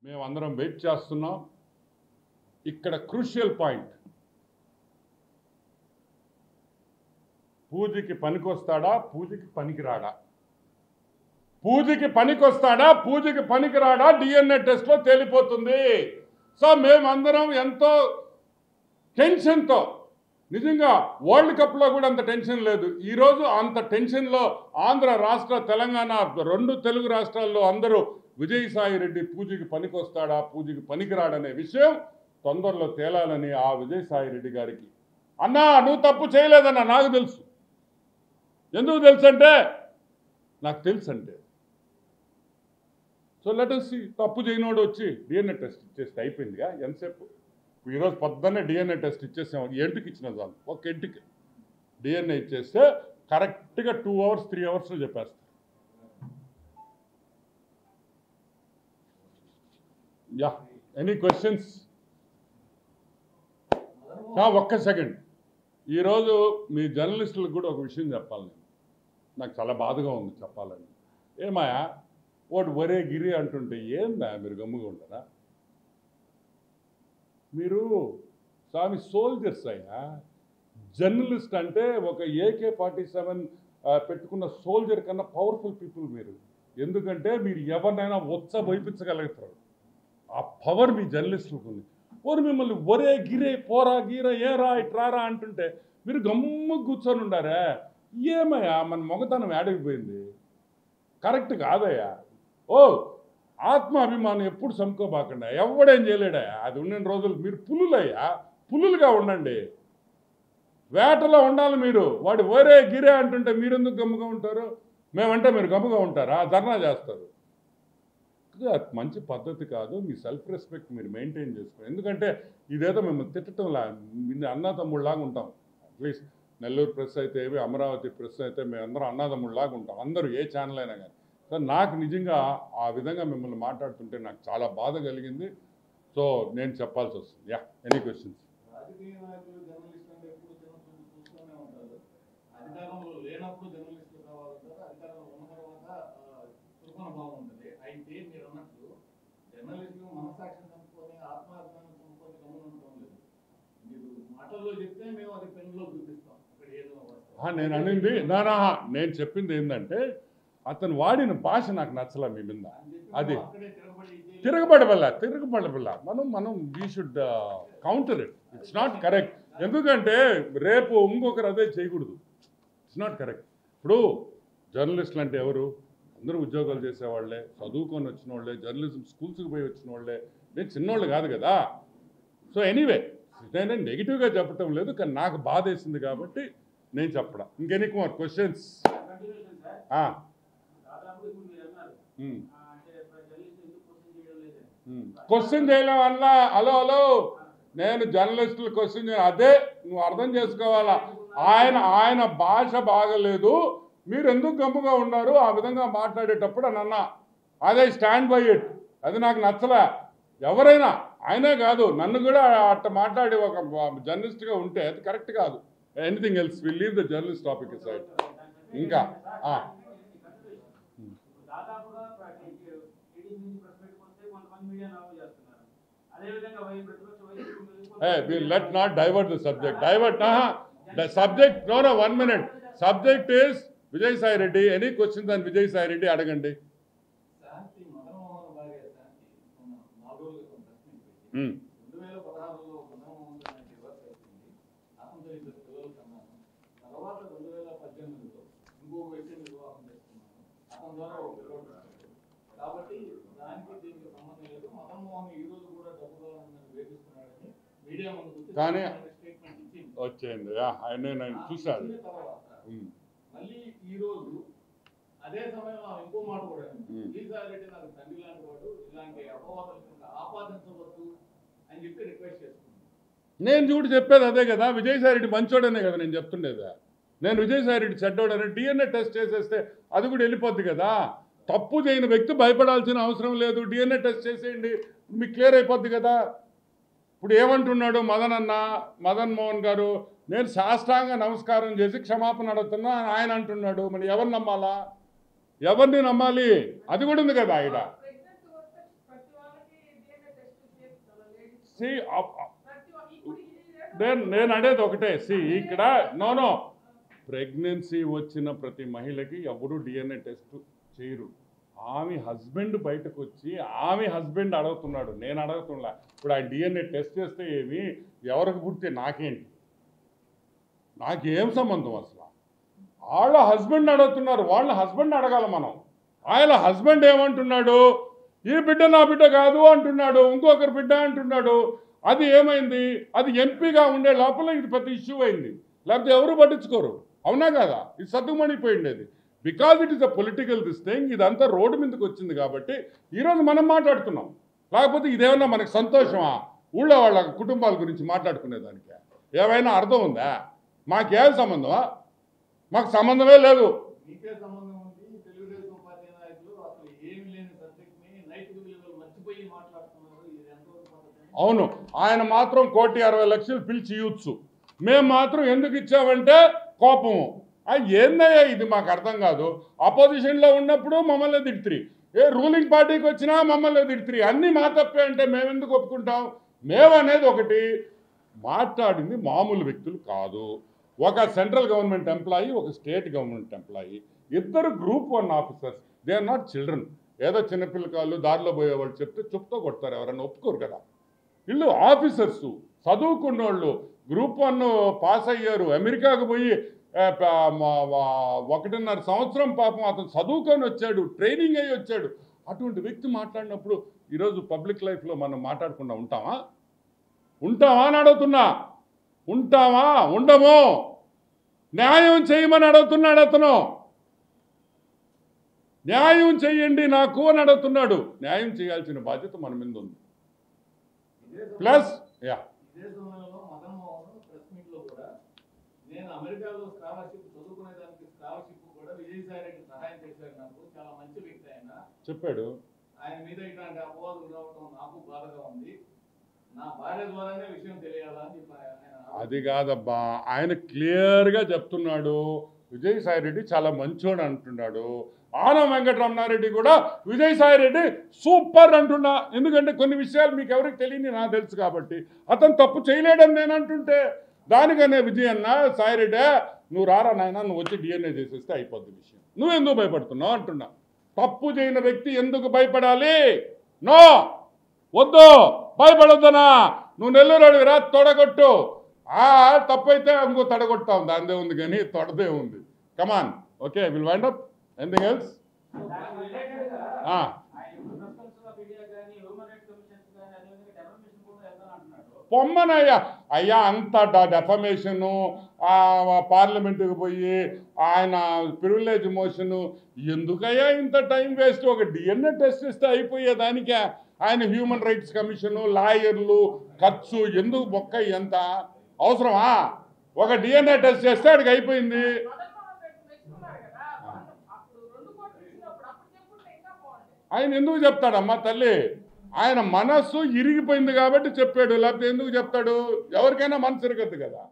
మేమందరం వెయిట్ చేస్తున్నాం. ఇక్కడ క్రూషియల్ పాయింట్, పూజకి పనికొస్తాడా, పూజకి పనికిరాడా, పూజకి పనికొస్తాడా, పూజకి పనికిరాడా డిఎన్ఏ టెస్ట్లో తేలిపోతుంది. సో మేమందరం ఎంతో టెన్షన్తో, నిజంగా వరల్డ్ కప్లో కూడా అంత టెన్షన్ లేదు, ఈరోజు అంత టెన్షన్లో ఆంధ్ర రాష్ట్ర, తెలంగాణ రెండు తెలుగు రాష్ట్రాల్లో అందరూ విజయసాయి రెడ్డి పూజకి పనికొస్తాడా, పూజకి పనికిరాడనే విషయం తొందరలో తేలాలని ఆ విజయసాయి రెడ్డి గారికి, అన్నా నువ్వు తప్పు చేయలేదన్నా నాకు తెలుసు. ఎందుకు తెలుసు అంటే నాకు తెలుసు అంటే, సో లెట్ us see. తప్పు చేయనోడు వచ్చి డిఎన్ఏ టెస్ట్ ఇచ్చేస్తే అయిపోయిందిగా. ఎంతసేపు ఈరోజు పొద్దున్నే డిఎన్ఏ టెస్ట్ ఇచ్చేసాం, ఎంటికి ఇచ్చిన చాలు, ఒక ఇంటికి డిఎన్ఏ ఇచ్చేస్తే కరెక్ట్గా 2 hours 3 hours చెప్పేస్తారు. Yeah, any questions? ఒక్క సెకండ్, ఈరోజు మీ జర్నలిస్టులకు కూడా ఒక విషయం చెప్పాలి. నేను నాకు చాలా బాధగా ఉంది చెప్పాలని. ఏమాయా వాడు ఒరే గిరి అంటుంటే ఏందా మీరు గమ్ముగా ఉంటారా? మీరు స్వామి సోల్జర్స్ అయ్యా. జర్నలిస్ట్ అంటే ఒక AK-47 పెట్టుకున్న సోల్జర్ కన్నా పవర్ఫుల్ పీపుల్ మీరు. ఎందుకంటే మీరు ఎవరినైనా వైపించగలుగుతారు, ఆ పవర్ మీ జర్నలిస్టులకు ఉంది. ఓరు మిమ్మల్ని ఒరే గిరే పోరా గీరా ఏరా ఇట్రారా అంటుంటే మీరు గమ్ము కూర్చొని ఉండారా? ఏమయ్యా మన మొగతనం ఏడైపోయింది, కరెక్ట్ కాదయ్యా. ఓ ఆత్మాభిమానం ఎప్పుడు సముకోబాకండి, ఎవడేం చేయలేడా. అది ఉన్న రోజులు మీరు పులులయ్యా, పులులుగా ఉండండి, వేటలో ఉండాలి మీరు. వాడు ఒరే గిరే అంటుంటే మీరెందుకు గమ్ముగా ఉంటారు? మేమంటే మీరు గమ్ముగా ఉంటారా? ధర్నా చేస్తారు. మంచి పద్ధతి కాదు. మీ సెల్ఫ్ రెస్పెక్ట్ మీరు మెయింటైన్ చేసుకోండి. ఎందుకంటే ఇదేదో మేము తిట్టడంలా, అన్నదమ్ముళ్ళలాగా ఉంటాం. అట్లీస్ట్ నెల్లూరు ప్రెస్ అయితే ఏవి, అమరావతి ప్రెస్ అయితే మేమందరం అన్నదమ్ముళ్ళలాగా ఉంటాం, అందరూ ఏ ఛానల్ అయినా కానీ. సో నాకు నిజంగా ఆ విధంగా మిమ్మల్ని మాట్లాడుతుంటే నాకు చాలా బాధ కలిగింది. సో నేను చెప్పాల్సి వస్తుంది. Yeah, any questions? నేను అనింది నేను చెప్పింది ఏంటంటే అతను వాడిన భాష నాకు నచ్చలే మీ మీద. అది తిరగబడబల్లా మనం we should counter it. It's not correct. ఎందుకంటే రేపు ఇంకొకరు అదే చేయకూడదు. It's not correct. ఇప్పుడు జర్నలిస్టులు అంటే ఎవరు? అందరూ ఉద్యోగాలు చేసేవాళ్ళే, చదువుకొని వచ్చిన వాళ్ళే, జర్నలిజం స్కూల్స్కి పోయి వచ్చిన వాళ్ళే. నేను చిన్నోళ్ళు కాదు కదా. సో ఎనీవే, నేను నెగిటివ్గా చెప్పటం లేదు, కానీ నాకు బాధ వేసింది కాబట్టి నేను చెప్పడం. ఇంకెనీ కుమార్ క్వశ్చన్స్? క్వశ్చన్ చేయడం వల్ల హలో నేను జర్నలిస్టులు క్వశ్చన్ చేయను, అదే నువ్వు అర్థం చేసుకోవాలా. ఆయన భాష బాగలేదు, మీరు ఎందుకు గమ్ముగా ఉన్నారు ఆ విధంగా మాట్లాడేటప్పుడు అని అన్నా. అదే స్టాండ్ బై ఇట్. అది నాకు నచ్చలే. ఎవరైనా, ఆయనే కాదు నన్ను కూడా అట్ట మాట్లాడి ఒక జర్నలిస్ట్గా ఉంటే అది కరెక్ట్ కాదు. Anything else, will leave the journalist topic side. ఇంకా we'll let not divert the subject. The subject, no, 1 minute. Subject is Vijay Sai Reddy. Any questions on Vijay Sai Reddy? Adagandi. కానీ వచ్చేయండి, నేను చూశాను. మళ్ళీ ఈరోజు అదే సమయంలో ఇంకో మాట కూడా, విజయసాయి రెడ్డి నాకు తండ్రి లాంటి వాడు, ఇలాంటి అపవాదాలు ఆపాదించవద్దు అని చెప్పి రిక్వెస్ట్ చేస్తున్నాను. నేను చూడు చెప్పేది అదే కదా, విజయసాయి రెడ్డి మంచోడనే కదా నేను చెప్తుండేదా. నేను విజయసాయి రెడ్డి చెడ్డోడని డిఎన్ఏ టెస్ట్ చేసేస్తే అది కూడా వెళ్ళిపోద్ది కదా. తప్పు చేయని వ్యక్తి భయపడాల్సిన అవసరం లేదు, డిఎన్ఏ టెస్ట్ చేసేయండి, మీకు క్లియర్ అయిపోద్ది కదా. ఇప్పుడు ఏమంటున్నాడు మదన్ మోహన్ గారు, నేను సాష్టాంగ నమస్కారం చేసి క్షమాపణ అడుగుతున్నా ఆయన అంటున్నాడు. మరి ఎవరిని నమ్మాలా? ఎవరిని నమ్మాలి? అది కూడా ఉంది కదా. ఆయన సి నేను అనేది ఒకటే, సి ఇక్కడ నో ప్రెగ్నెన్సీ వచ్చిన ప్రతి మహిళకి ఎవరు డిఎన్ఏ టెస్ట్ చేయరు. ఆమె హస్బెండ్ బయటకు వచ్చి ఆమె హస్బెండ్ అడుగుతున్నాడు, నేను అడుగుతున్నా. ఇప్పుడు ఆ డిఎన్ఏ టెస్ట్ చేస్తే ఏమి, ఎవరికి పుడితే నాకేంటి, నాకేం సంబంధం అసలు? వాళ్ళ హస్బెండ్ అడుగుతున్నారు, వాళ్ళ హస్బెండ్ అడగాల మనం. ఆయన హస్బెండ్ ఏమంటున్నాడు, ఈ బిడ్డ నా బిడ్డ కాదు అంటున్నాడు, ఇంకొకరి బిడ్డ అంటున్నాడు. అది ఏమైంది, అది ఎంపీగా ఉండే లోపల ఇది పెద్ద ఇష్యూ అయింది, లేకపోతే ఎవరు పట్టించుకోరు. అవునా కదా? ఇది సర్దుమణిపోయింది. అది because it is a political this thing. ఇదంతా రోడ్డు మీదకి వచ్చింది కాబట్టి ఈరోజు మనం మాట్లాడుతున్నాం. లేకపోతే ఇదేమన్నా మనకు సంతోషమా ఊళ్ళో వాళ్ళ కుటుంబాల గురించి మాట్లాడుకునేదానికి? ఏమైనా అర్థం ఉందా? మాకేం సంబంధమా? మాకు సంబంధమే లేదు. మీకే సంబంధం ఉంది. తెలుగుదేశం పార్టీ నాయకులు అసలు ఏమి లేని సబ్జెక్ట్ని నైతిక విలువలు మర్చిపోయి మాట్లాడుతున్నారు. ఇది ఎంతవరకు పద్ధతి? అవును, ఆయన మాత్రం 1,60,00,000 పిలిచి ఇవ్వచ్చు, మేము మాత్రం ఎందుకు ఇచ్చామంటే కోపము. ఏందయ్యా ఇది? మాకు అర్థం కాదు. అపోజిషన్లో ఉన్నప్పుడు మమ్మల్ని తిడుతురి, రూలింగ్ పార్టీకి వచ్చినా మమ్మల్ని తిడుతురి. అన్నీ మా తప్పే అంటే మేము ఎందుకు ఒప్పుకుంటాం? మేమనేది ఒకటి, మాట్లాడింది మామూలు వ్యక్తులు కాదు. ఒక సెంట్రల్ గవర్నమెంట్ ఎంప్లాయీ, ఒక స్టేట్ గవర్నమెంట్ ఎంప్లాయీ, ఇద్దరు group 1 officers. They are not children. ఏదో చిన్నపిల్లకాళ్ళు దారిలో పోయేవాళ్ళు చెప్తే చెప్తూ కొడతారు, ఎవరన్నా ఒప్పుకోరు కదా. వీళ్ళు ఆఫీసర్స్, చదువుకున్నోళ్ళు, గ్రూప్ 1 పాస్ అయ్యారు, అమెరికాకు పోయి 1.5 సంవత్సరం పాపం అతను చదువుకొని వచ్చాడు, ట్రైనింగ్ అయ్యి వచ్చాడు. అటువంటి వ్యక్తి మాట్లాడినప్పుడు ఈరోజు పబ్లిక్ లైఫ్లో మనం మాట్లాడకుండా ఉంటామా? ఉంటామా అని అడుగుతున్నా. ఉంటామా? ఉండము. న్యాయం చేయమని అడుగుతున్నాడు అతను. న్యాయం చెయ్యండి నాకు అని అడుగుతున్నాడు. న్యాయం చేయాల్సిన బాధ్యత మన మీద ఉంది. ప్లస్ ఇదే సమయంలో మదన్ మోహన్ ప్రెస్ మీట్ లో కూడా నేను అమెరికాలో స్కాలర్షిప్ చదువుకునేదానికి స్కాలర్షిప్ కూడా విజయసాయి రెడ్డి సహాయం చేశారు, నాకు చాలా మంచి వ్యక్తి ఆయన చెప్పాడు. ఆయన మీద ఇట్లాంటి అపవాదులు రావడం నాకు బాధగా ఉంది, నా భార్య ద్వారానే విషయం తెలియాలా అని చెప్పి ఆయన. అది కాదబ్బా, ఆయన క్లియర్గా చెప్తున్నాడు. విజయసాయి రెడ్డి చాలా మంచోడు అంటున్నాడు. ఆనం వెంకటరమణారెడ్డి కూడా విజయసాయి రెడ్డి సూపర్ అంటున్నా. ఎందుకంటే కొన్ని విషయాలు మీకు ఎవరికి తెలియని నాకు తెలుసు కాబట్టి. అతను తప్పు చేయలేడని నేను అంటుంటే దానికనే విజయన్న, సాయిరెడ్డి నువ్వు రారా నాయన, నువ్వు వచ్చి డిఎన్ఏ చేసేస్తే అయిపోద్ది విషయం, నువ్వెందుకు భయపడుతున్నావు అంటున్నా. తప్పు చేయని వ్యక్తి ఎందుకు భయపడాలి? నో, వద్దు, భయపడొద్దనా. నువ్వు నెల్లూరు రా, తొడగొట్టు. తప్పు అయితే ఇంకో తడగొట్టాం, దానిదే ఉంది కానీ తొడదే ఉంది. Come on, okay, will wind up. Anything else? పొమ్మనయ్యా. అయ్యా అంత డెఫమేషను, పార్లమెంటుకి పోయి ఆయన ప్రివిలేజ్ మోషను, ఎందుకయ్యా ఇంత టైం వేస్ట్? ఒక డిఎన్ఏ టెస్ట్ ఇస్తే అయిపోయేదానికే ఆయన హ్యూమన్ రైట్స్ కమిషను, లాయర్లు, ఖర్చు ఎందుకు? బొక్క ఎంత అవసరమా? ఒక డిఎన్ఏ టెస్ట్ చేస్తే అడిగి అయిపోయింది. ఆయన ఎందుకు చెప్తాడమ్మా తల్లి? ఆయన మనస్సు ఇరిగిపోయింది కాబట్టి చెప్పాడు, లేకపోతే ఎందుకు చెప్తాడు? ఎవరికైనా మనసు ఇరగద్దు కదా.